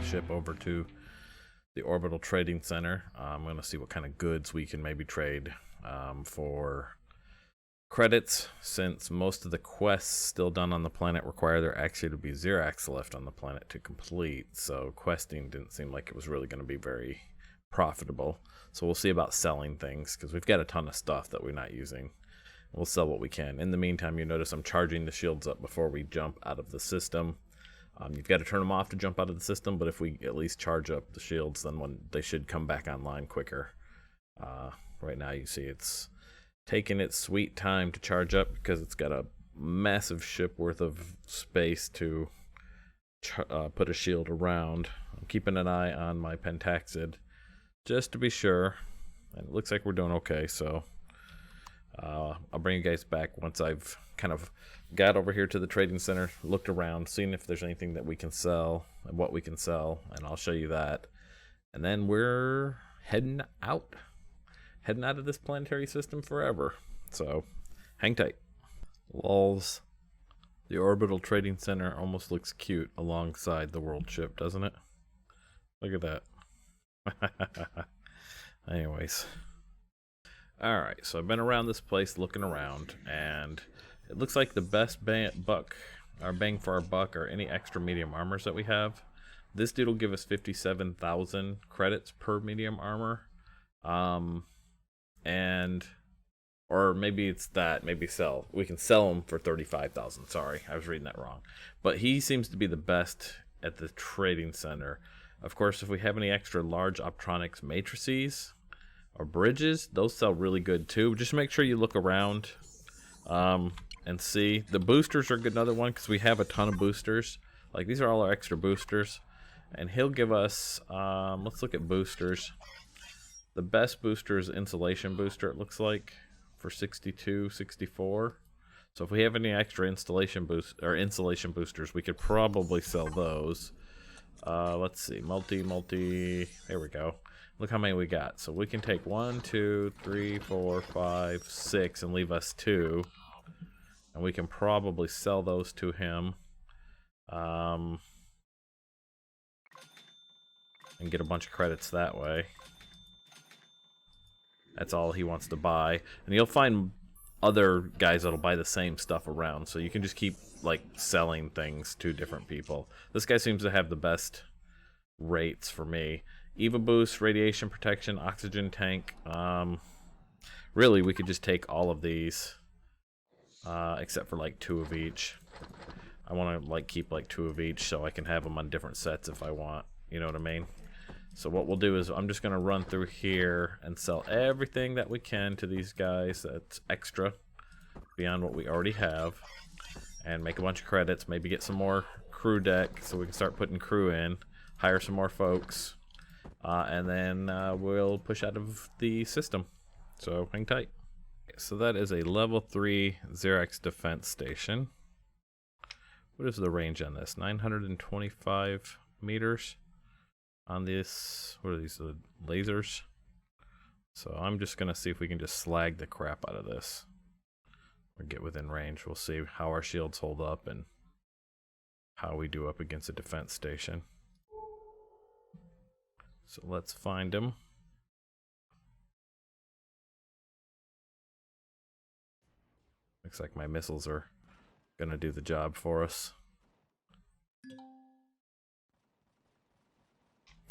the ship over to the Orbital Trading Center. I'm going to see what kind of goods we can maybe trade for credits, since most of the quests still done on the planet require there actually to be Zirax left on the planet to complete. So questing didn't seem like it was really going to be very profitable. So we'll see about selling things, because we've got a ton of stuff that we're not using. We'll sell what we can. In the meantime, you notice I'm charging the shields up before we jump out of the system. You've got to turn them off to jump out of the system, but if we at least charge up the shields, then they should come back online quicker. Right now you see it's taking its sweet time to charge up because it's got a massive ship worth of space to put a shield around. I'm keeping an eye on my pentaxid just to be sure, and it looks like we're doing okay, so I'll bring you guys back once I've kind of got over here to the trading center, looked around, seen if there's anything that we can sell and what we can sell, and I'll show you that. And then we're heading out of this planetary system forever. So hang tight. Lols. The Orbital Trading Center almost looks cute alongside the world ship, doesn't it? Look at that. Anyways. Alright, so I've been around this place looking around, and it looks like the best bang for our buck are any extra medium armors that we have. This dude will give us 57,000 credits per medium armor. Or maybe it's that, maybe we can sell them for 35,000. Sorry, I was reading that wrong. But he seems to be the best at the trading center. Of course, if we have any extra large optronics matrices or bridges, those sell really good too. Just make sure you look around and see. The boosters are another one, because we have a ton of boosters. Like, these are all our extra boosters, and he'll give us let's look at boosters. The best booster is insulation booster, it looks like, for 62, 64. So if we have any extra insulation boosters, we could probably sell those. Let's see, multi. There we go. Look how many we got. So we can take 1, 2, 3, 4, 5, 6, and leave us 2. And we can probably sell those to him. And get a bunch of credits that way. That's all he wants to buy. And you'll find other guys that'll buy the same stuff around. So you can just keep, like, selling things to different people. This guy seems to have the best rates for me. EVA boost, radiation protection, oxygen tank. Really, we could just take all of these. Except for, like, 2 of each. I want to, like, keep, like, 2 of each so I can have them on different sets if I want. You know what I mean? So what we'll do is I'm just going to run through here and sell everything that we can to these guys that's extra beyond what we already have, and make a bunch of credits, maybe get some more crew deck so we can start putting crew in, hire some more folks, and then we'll push out of the system. So hang tight. So that is a level 3 Zirax defense station. What is the range on this? 925 meters. On this, what are these, lasers? So I'm just gonna see if we can just slag the crap out of this or get within range. We'll see how our shields hold up and how we do up against a defense station. So let's find him. Looks like my missiles are gonna do the job for us.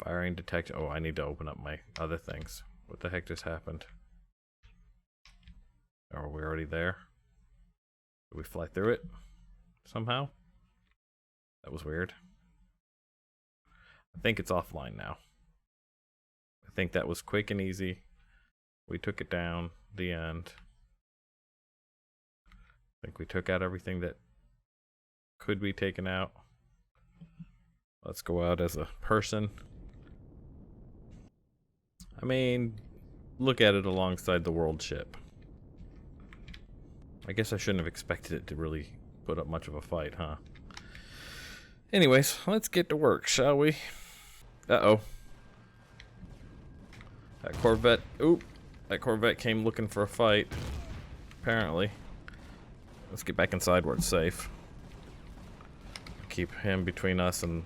Firing detection. Oh, I need to open up my other things. What the heck just happened? Are we already there? Did we fly through it somehow? That was weird. I think it's offline now. I think that was quick and easy. We took it down. The end. I think we took out everything that could be taken out. Let's go out as a person. I mean, look at it alongside the world ship. I guess I shouldn't have expected it to really put up much of a fight, huh? Anyways, let's get to work, shall we? Uh-oh. That Corvette came looking for a fight, apparently. Let's get back inside where it's safe. Keep him between us and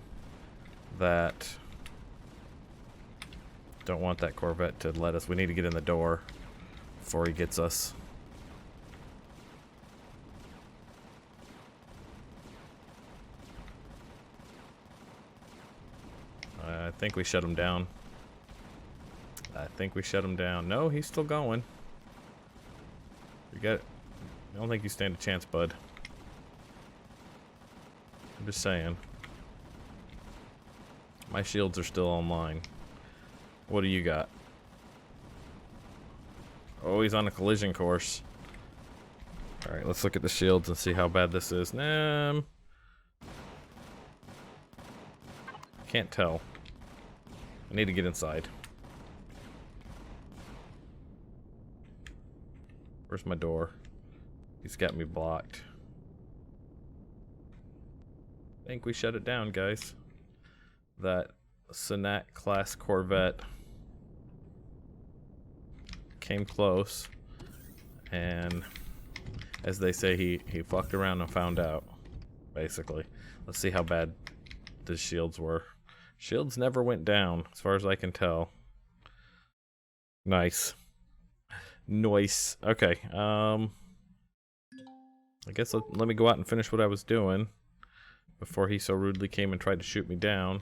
that. Don't want that Corvette to let us. We need to get in the door before he gets us. I think we shut him down. I think we shut him down. No, he's still going. You got it. I don't think you stand a chance, bud. I'm just saying. My shields are still online. What do you got? Oh, he's on a collision course. Alright, let's look at the shields and see how bad this is. Can't tell. I need to get inside. Where's my door? He's got me blocked. I think we shut it down, guys. That Senat class Corvette came close, and as they say, he fucked around and found out, basically. Let's see how bad the shields were. Shields never went down, as far as I can tell. Nice. Nice. Okay, I guess let me go out and finish what I was doing before he so rudely came and tried to shoot me down.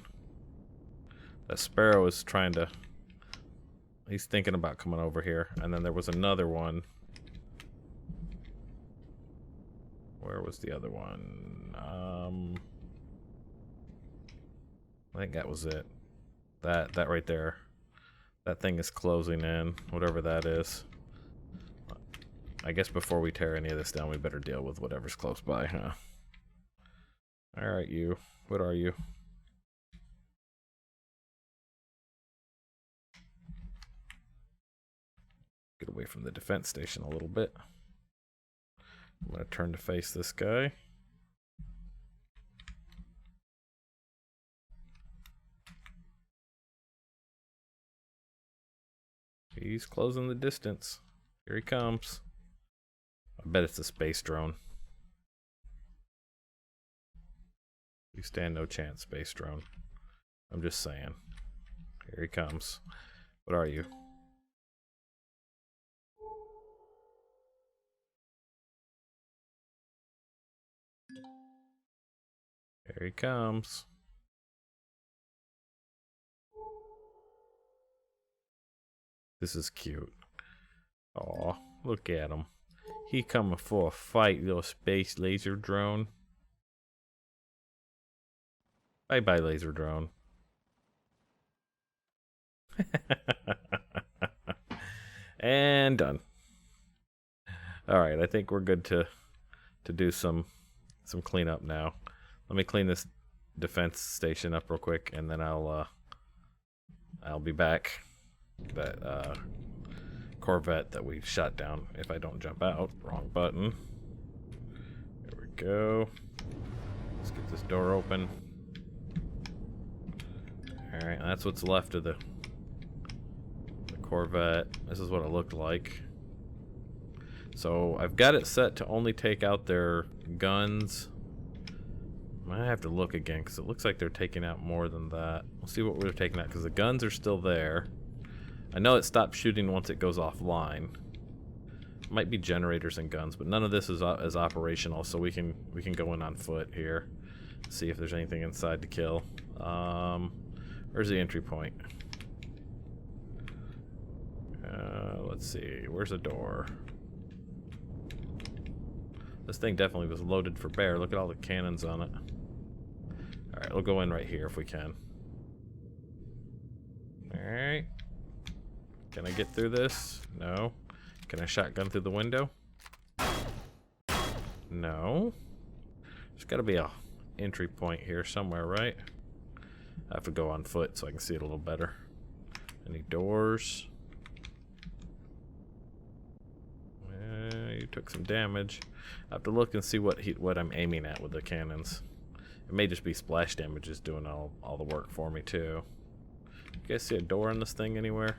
That Sparrow is trying to... He's thinking about coming over here. And then there was another one. Where was the other one? I think that was it. That right there. That thing is closing in, whatever that is. I guess before we tear any of this down, we better deal with whatever's close by, huh? Alright, you. What are you? Get away from the defense station a little bit. I'm gonna turn to face this guy. He's closing the distance. Here he comes. I bet it's a space drone. You stand no chance, space drone. I'm just saying. Here he comes. What are you? Here he comes. This is cute. Aw, look at him. He coming for a fight, little space laser drone. Bye-bye, laser drone. And done. Alright, I think we're good to do some cleanup now. Let me clean this defense station up real quick, and then I'll be back. That Corvette that we shot down, if I don't jump out. Wrong button. There we go. Let's get this door open. Alright, that's what's left of the Corvette. This is what it looked like. So I've got it set to only take out their guns. I have to look again because it looks like they're taking out more than that. We'll see what we're taking out because the guns are still there. I know it stops shooting once it goes offline. Might be generators and guns, but none of this is operational, so we can go in on foot here. See if there's anything inside to kill. Where's the entry point? Let's see. Where's the door? This thing definitely was loaded for bear. Look at all the cannons on it. Alright, we'll go in right here if we can. Alright. Can I get through this? No. Can I shotgun through the window? No. There's gotta be a entry point here somewhere, right? I have to go on foot so I can see it a little better. Any doors? You took some damage. I have to look and see what I'm aiming at with the cannons. It may just be splash damage is doing all the work for me too. You guys see a door in this thing anywhere?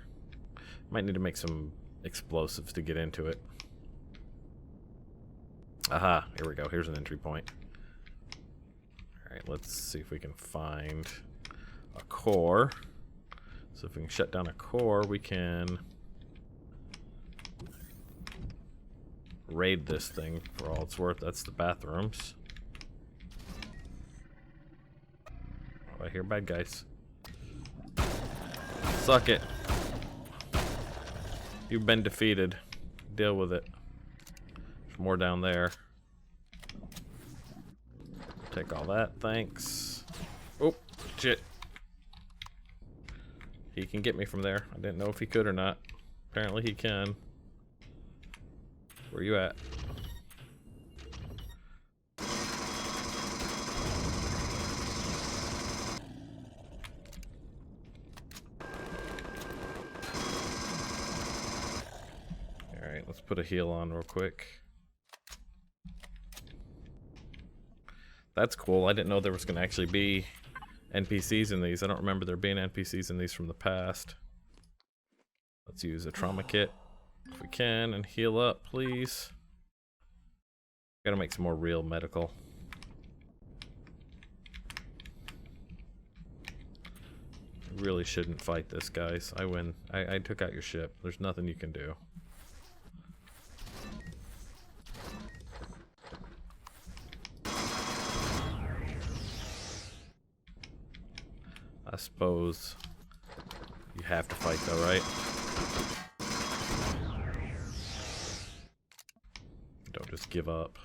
Might need to make some explosives to get into it. Aha, here we go. Here's an entry point. Alright, let's see if we can find a core. So if we can shut down a core, we can raid this thing for all it's worth. That's the bathrooms. Oh, I hear bad guys. Suck it. You've been defeated. Deal with it. There's more down there. Take all that, thanks. Oh, shit. He can get me from there. I didn't know if he could or not. Apparently he can. Where you at? Alright, let's put a heal on real quick. That's cool. I didn't know there was going to actually be NPCs in these. I don't remember there being NPCs in these from the past. Let's use a trauma kit if we can and heal up, please. Gotta make some more real medical. Really shouldn't fight this, guys. I win. I took out your ship. There's nothing you can do. I suppose you have to fight though, right? Don't just give up.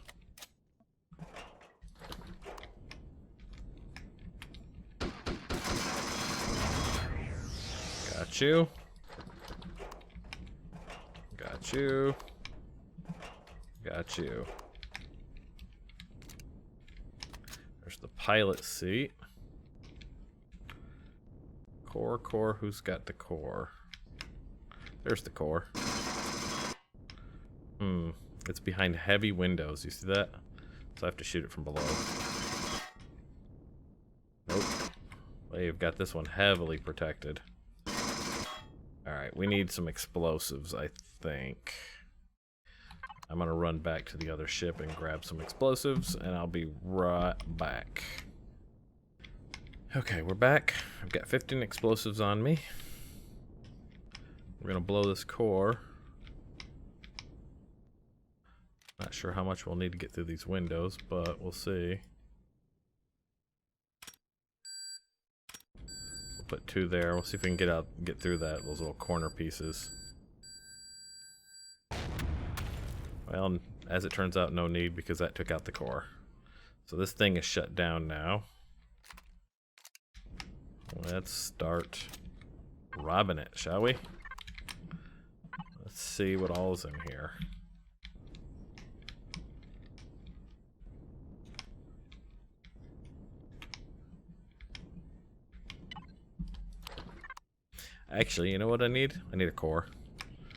Got you. Got you. Got you. There's the pilot seat. Core, who's got the core? There's the core. It's behind heavy windows, you see that? So I have to shoot it from below. Nope. Well, you've got this one heavily protected. Alright, we need some explosives, I think. I'm gonna run back to the other ship and grab some explosives, and I'll be right back. Okay, we're back. I've got 15 explosives on me. We're gonna blow this core. Not sure how much we'll need to get through these windows, but we'll see. We'll put 2 there. We'll see if we can get through those little corner pieces. Well, as it turns out, no need because that took out the core. So this thing is shut down now. Let's start robbing it, shall we? Let's see what all's in here. Actually, you know what I need? I need a core.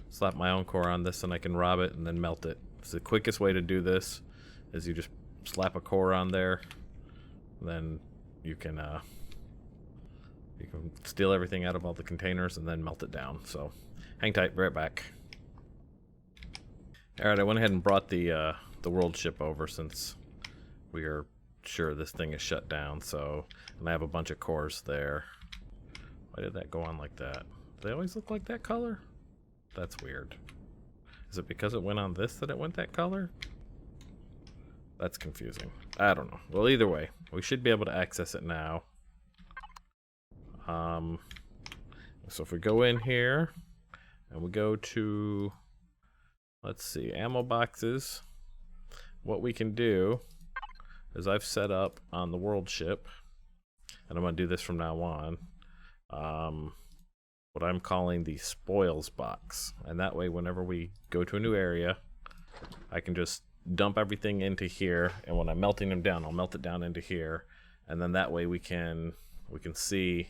Slap my own core on this and I can rob it and then melt it. It's the quickest way to do this is you just slap a core on there, then you can steal everything out of all the containers and then melt it down. So hang tight, be right back. Alright, I went ahead and brought the world ship over since we are sure this thing is shut down. So, and I have a bunch of cores there. Why did that go on like that? Do they always look like that color? That's weird. Is it because it went on this that it went that color? That's confusing. I don't know. Well, either way, we should be able to access it now. So if we go in here and we go to, let's see, ammo boxes, what we can do is I've set up on the world ship, and I'm going to do this from now on, what I'm calling the spoils box. And that way, whenever we go to a new area, I can just dump everything into here, and when I'm melting them down, I'll melt it down into here, and then that way we can see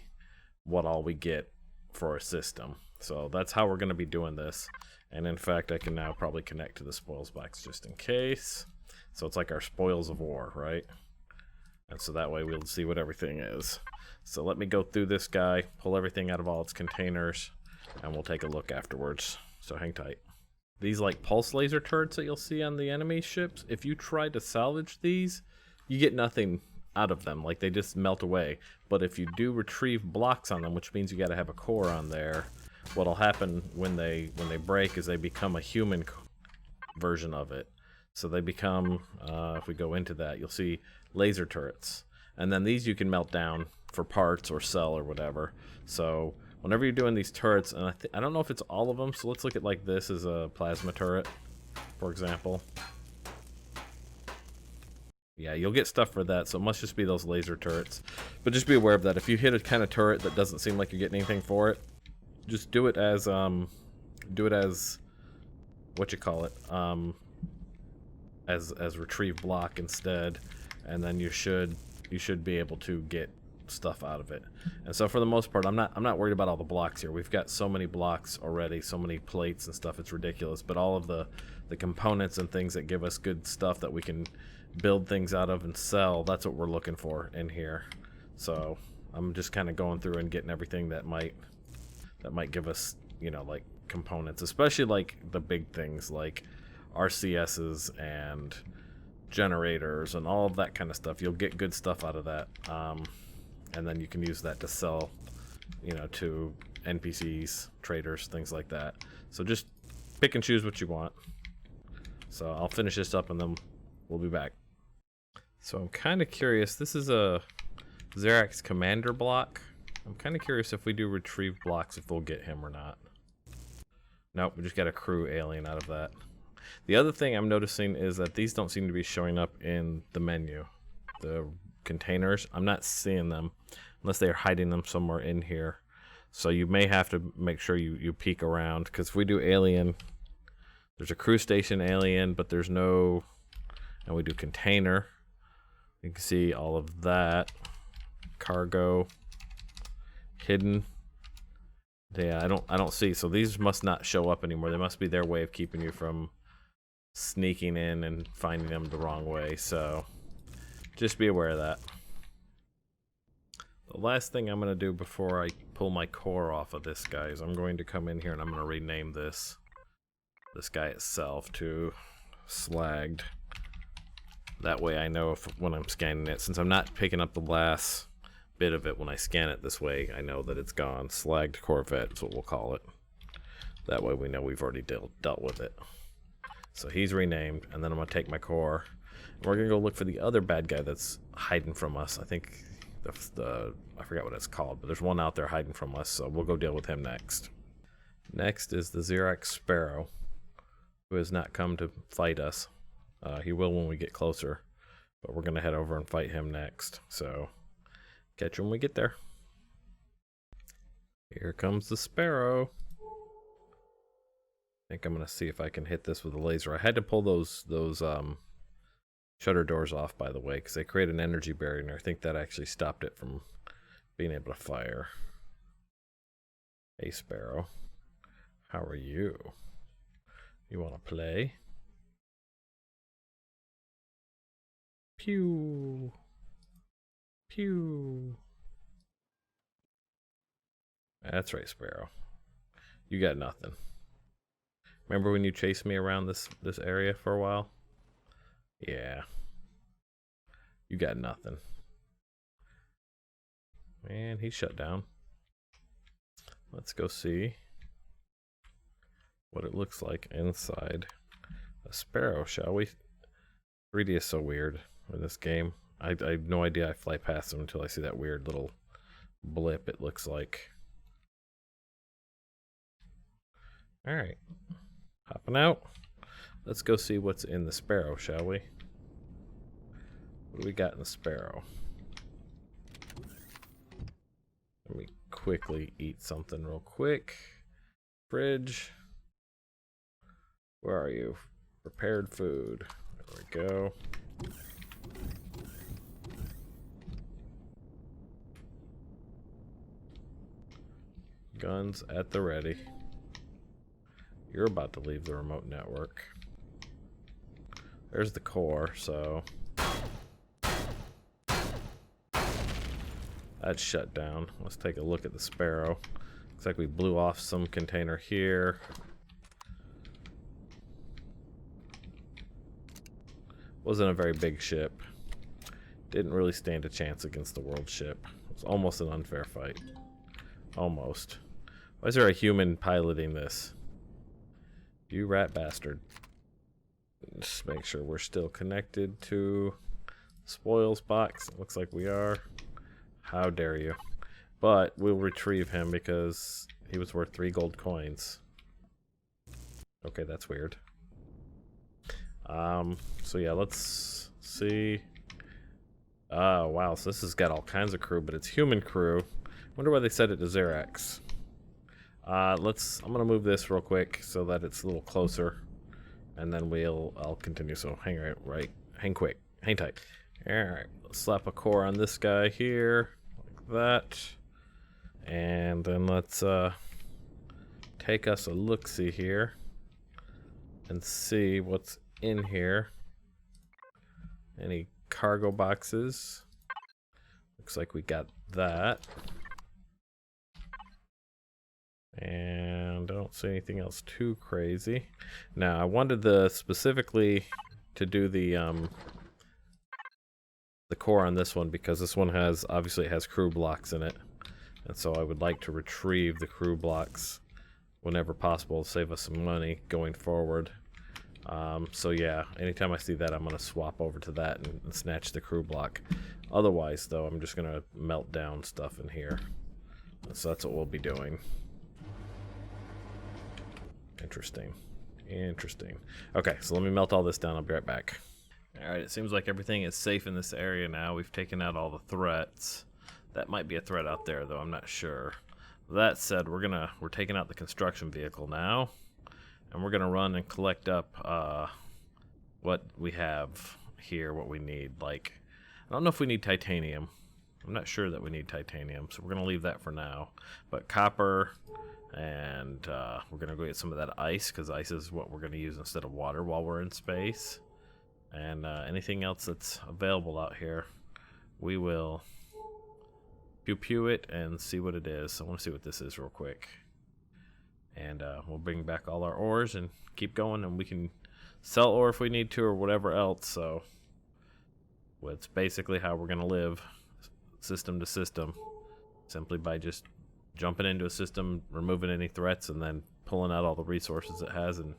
what all we get for a system. So that's how we're going to be doing this. And in fact, I can now probably connect to the spoils box just in case. So it's like our spoils of war, right? And so that way we'll see what everything is. So let me go through this guy, pull everything out of all its containers, and we'll take a look afterwards. So hang tight. These like pulse laser turrets that you'll see on the enemy ships, if you try to salvage these, you get nothing out of them, like they just melt away. But if you do retrieve blocks on them, which means you got to have a core on there, what'll happen when they break is they become a human version of it. So they become, if we go into that, you'll see laser turrets, and then these you can melt down for parts or sell or whatever. So whenever you're doing these turrets, and I don't know if it's all of them, so let's look at like this as a plasma turret, for example. Yeah, you'll get stuff for that, so it must just be those laser turrets. But just be aware of that. If you hit a kind of turret that doesn't seem like you're getting anything for it, just do it as what you call it, as retrieve block instead, and then you should be able to get stuff out of it. And so for the most part, I'm not worried about all the blocks here. We've got so many blocks already, so many plates and stuff, it's ridiculous. But all of the components and things that give us good stuff that we can build things out of and sell, that's what we're looking for in here. So I'm just kind of going through and getting everything that might give us, you know, like components, especially like the big things like RCSs and generators and all of that kind of stuff. You'll get good stuff out of that, and then you can use that to sell, you know, to NPCs, traders, things like that. So just pick and choose what you want. So I'll finish this up and then we'll be back. So I'm kind of curious, this is a Zirax commander block. I'm kind of curious if we do retrieve blocks if we'll get him or not. Nope, we just got a crew alien out of that. The other thing I'm noticing is that these don't seem to be showing up in the menu. The containers, I'm not seeing them unless they're hiding them somewhere in here. So you may have to make sure you peek around, because if we do alien, there's a crew station alien, but there's no, and we do container, you can see all of that. Cargo, hidden. Yeah, I don't see. So these must not show up anymore. They must be their way of keeping you from sneaking in and finding them the wrong way. So just be aware of that. The last thing I'm going to do before I pull my core off of this guy is I'm going to come in here and I'm going to rename this guy itself to Slagged. That way I know if when I'm scanning it, since I'm not picking up the last bit of it when I scan it this way, I know that it's gone. Slagged Corvette is what we'll call it. That way we know we've already dealt with it. So he's renamed, and then I'm going to take my core. And we're going to go look for the other bad guy that's hiding from us. I think I forgot what it's called, but there's one out there hiding from us, so we'll go deal with him next. Next is the Zirax Sparrow, who has not come to fight us. He will when we get closer, but we're going to head over and fight him next. So catch him when we get there. Here comes the Sparrow. I think I'm going to see if I can hit this with a laser. I had to pull those shutter doors off, by the way, because they create an energy barrier, and I think that actually stopped it from being able to fire. Hey, Sparrow. How are you? You want to play? Pew. Pew. That's right, Sparrow. You got nothing. Remember when you chased me around this area for a while? Yeah. You got nothing. Man, he's shut down. Let's go see what it looks like inside a Sparrow, shall we? 3D is so weird in this game. I have no idea I fly past them until I see that weird little blip it looks like. Alright. Hopping out. Let's go see what's in the Sparrow, shall we? What do we got in the Sparrow? Let me quickly eat something real quick. Fridge. Where are you? Prepared food. There we go. Guns at the ready. You're about to leave the remote network. There's the core, so that's shut down. Let's take a look at the Sparrow. Looks like we blew off some container here. Wasn't a very big ship. Didn't really stand a chance against the world ship. It was almost an unfair fight. Almost. Why is there a human piloting this? You rat bastard. Just make sure we're still connected to spoils box. It looks like we are. How dare you. But we'll retrieve him because he was worth 3 gold coins. Okay, that's weird. So yeah, let's see. Oh, wow, so this has got all kinds of crew, but it's human crew. Wonder why they set it to Zirax. I'm gonna move this real quick so that it's a little closer, and then I'll continue. So hang quick, hang tight. All right, let's slap a core on this guy here, like that, and then let's take us a look-see here and see what's in here. Any cargo boxes? Looks like we got that. And I don't see anything else too crazy. Now I wanted specifically to do the core on this one because this one obviously it has crew blocks in it, and so I would like to retrieve the crew blocks whenever possible to save us some money going forward. So yeah, anytime I see that, I'm gonna swap over to that and snatch the crew block. Otherwise, though, I'm just gonna melt down stuff in here. So that's what we'll be doing. Interesting. Interesting. Okay, so let me melt all this down. I'll be right back. Alright, it seems like everything is safe in this area now. We've taken out all the threats. That might be a threat out there, though. I'm not sure. That said, we're taking out the construction vehicle now. And we're going to run and collect up what we have here, what we need. Like, I don't know if we need titanium. I'm not sure that we need titanium, so we're going to leave that for now. But copper... And we're going to go get some of that ice, because ice is what we're going to use instead of water while we're in space. And anything else that's available out here, we will pew it and see what it is. So I want to see what this is real quick. And we'll bring back all our ores and keep going, and we can sell ore if we need to or whatever else. So it's basically how we're going to live system to system, simply by just jumping into a system, removing any threats, and then pulling out all the resources it has and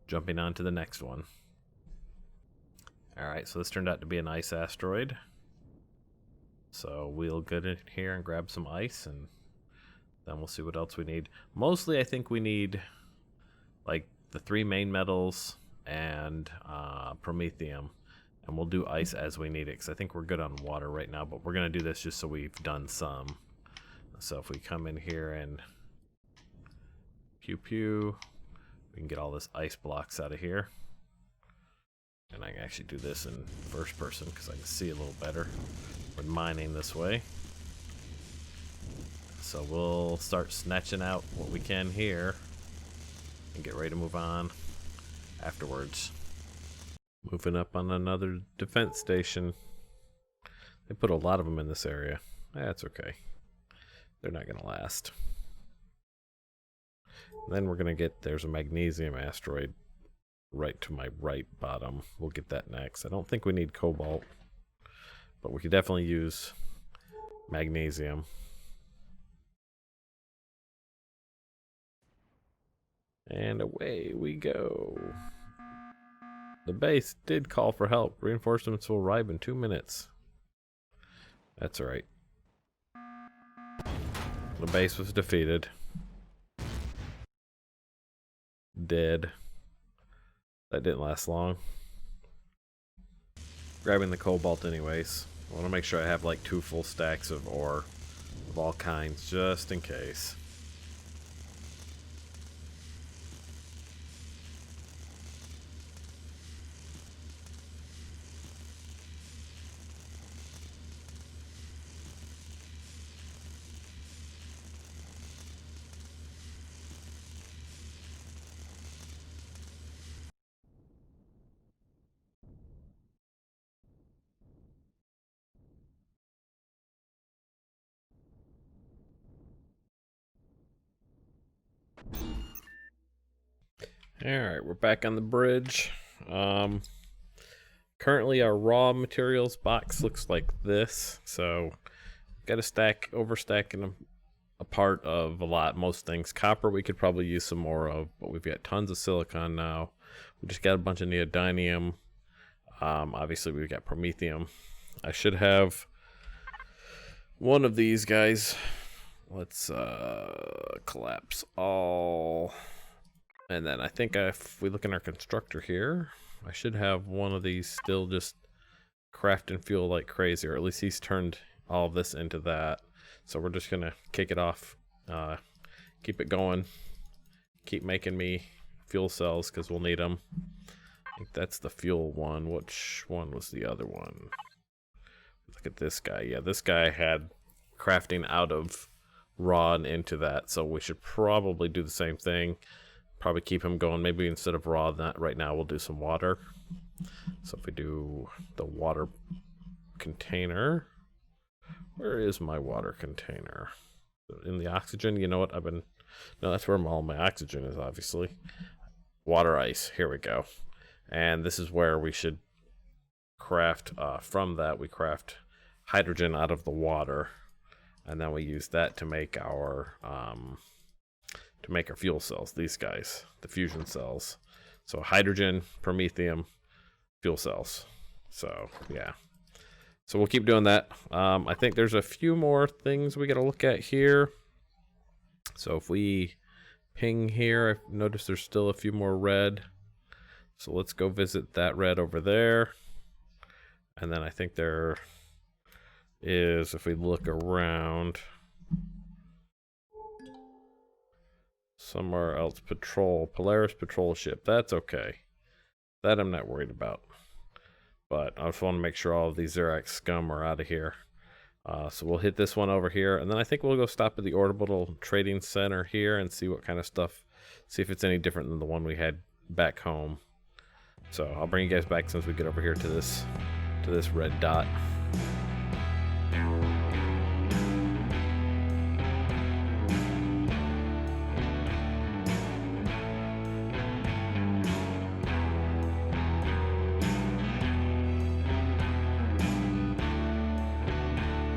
jumping on to the next one. Alright, so this turned out to be an ice asteroid. So we'll get in here and grab some ice, and then we'll see what else we need. Mostly I think we need like the 3 main metals and promethium. And we'll do ice as we need it, because I think we're good on water right now, but we're going to do this just so we've done some. So if we come in here and pew, we can get all this ice blocks out of here. And I can actually do this in first person because I can see a little better. We're mining this way. So we'll start snatching out what we can here and get ready to move on afterwards. Moving up on another defense station. They put a lot of them in this area. That's okay. They're not going to last. And then we're going to get, there's a magnesium asteroid right to my right bottom. We'll get that next. I don't think we need cobalt, but we could definitely use magnesium. And away we go. The base did call for help. Reinforcements will arrive in 2 minutes. That's alright. The base was defeated. Dead. That didn't last long. Grabbing the cobalt anyways. I want to make sure I have like 2 full stacks of ore of all kinds, just in case. Alright, we're back on the bridge. Currently our raw materials box looks like this, so got to overstacking them a part of most things. Copper we could probably use some more of, but we've got tons of silicon now. We just got a bunch of neodymium. Obviously we've got promethium. I should have one of these guys. Let's collapse all, and then I think if we look in our constructor here, I should have one of these still just crafting fuel like crazy, or at least he's turned all of this into that. So we're just gonna kick it off, keep it going, keep making me fuel cells because we'll need them. I think that's the fuel one. Which one was the other one? Look at this guy. Yeah, this guy had crafting out of raw and into that, so we should probably do the same thing. Probably keep him going. Maybe instead of raw, that right now we'll do some water. So if we do the water container, where is my water container? In the oxygen? You know what? No, that's where all my oxygen is, obviously. Water ice. Here we go. And this is where we should craft. From that, we craft hydrogen out of the water, and then we use that to make our fuel cells. These guys, the fusion cells. So hydrogen, promethium, fuel cells. So yeah. So we'll keep doing that. I think there's a few more things we got to look at here. So if we ping here, I've noticed there's still a few more red. So let's go visit that red over there. And then I think there is, if we look around, somewhere else, Polaris patrol ship. That's okay. That I'm not worried about. But I just want to make sure all of these Zirax scum are out of here. So we'll hit this one over here, and then I think we'll go stop at the orbital trading center here and see what kind of stuff, see if it's any different than the one we had back home. So I'll bring you guys back since we get over here to this red dot.